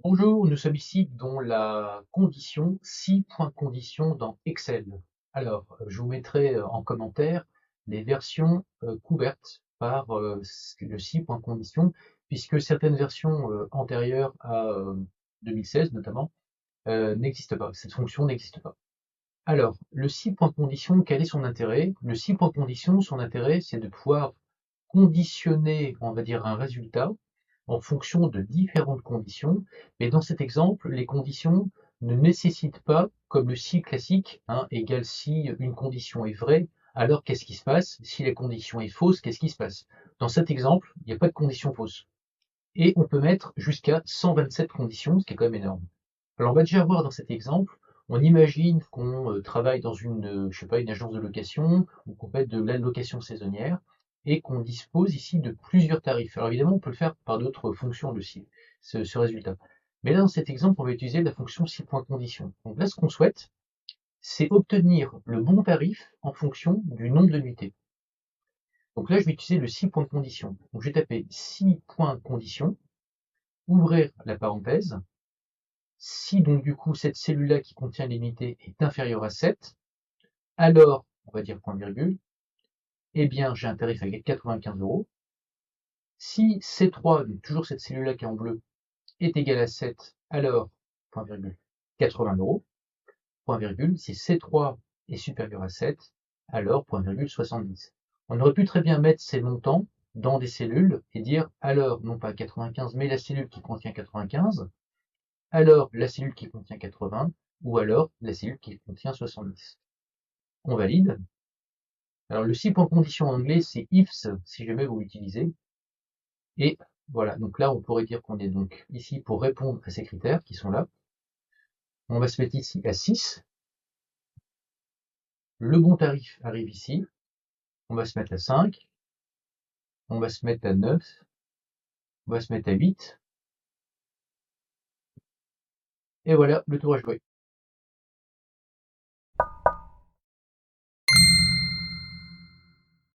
Bonjour, nous sommes ici dans la condition, 6 points condition dans Excel. Alors, je vous mettrai en commentaire les versions couvertes par le 6 points condition, puisque certaines versions antérieures à 2016 notamment n'existent pas, cette fonction n'existe pas. Alors, le 6 points condition, quel est son intérêt? Le 6 points condition, son intérêt, c'est de pouvoir conditionner, on va dire, un résultat en fonction de différentes conditions. Mais dans cet exemple, les conditions ne nécessitent pas, comme le si classique, égale si une condition est vraie, alors qu'est-ce qui se passe? Si la condition est fausse, qu'est-ce qui se passe? Dans cet exemple, il n'y a pas de condition fausse. Et on peut mettre jusqu'à 127 conditions, ce qui est quand même énorme. Alors on va déjà voir dans cet exemple, on imagine qu'on travaille dans une, je sais pas, une agence de location ou qu'on fait de la location saisonnière et qu'on dispose ici de plusieurs tarifs. Alors évidemment, on peut le faire par d'autres fonctions aussi, ce résultat. Mais là, dans cet exemple, on va utiliser la fonction 6 points condition. Donc là, ce qu'on souhaite, c'est obtenir le bon tarif en fonction du nombre de nuitées. Donc là, je vais utiliser le 6 points condition. Donc je vais taper 6 points condition, ouvrir la parenthèse. Si donc du coup cette cellule-là qui contient l'unité est inférieure à 7, alors, on va dire point virgule, eh bien j'ai un tarif à 95 euros. Si C3, donc toujours cette cellule-là qui est en bleu, est égal à 7, alors, point virgule, 80 euros. Point virgule, si C3 est supérieur à 7, alors, point virgule, 70. On aurait pu très bien mettre ces montants dans des cellules et dire, alors, non pas 95, mais la cellule qui contient 95, alors la cellule qui contient 80, ou alors la cellule qui contient 70. On valide. Alors le 6 points condition en anglais, c'est ifs, si jamais vous l'utilisez. Et voilà, donc là, on pourrait dire qu'on est donc ici pour répondre à ces critères qui sont là. On va se mettre ici à 6. Le bon tarif arrive ici. On va se mettre à 5. On va se mettre à 9. On va se mettre à 8. Et voilà, le tour est joué.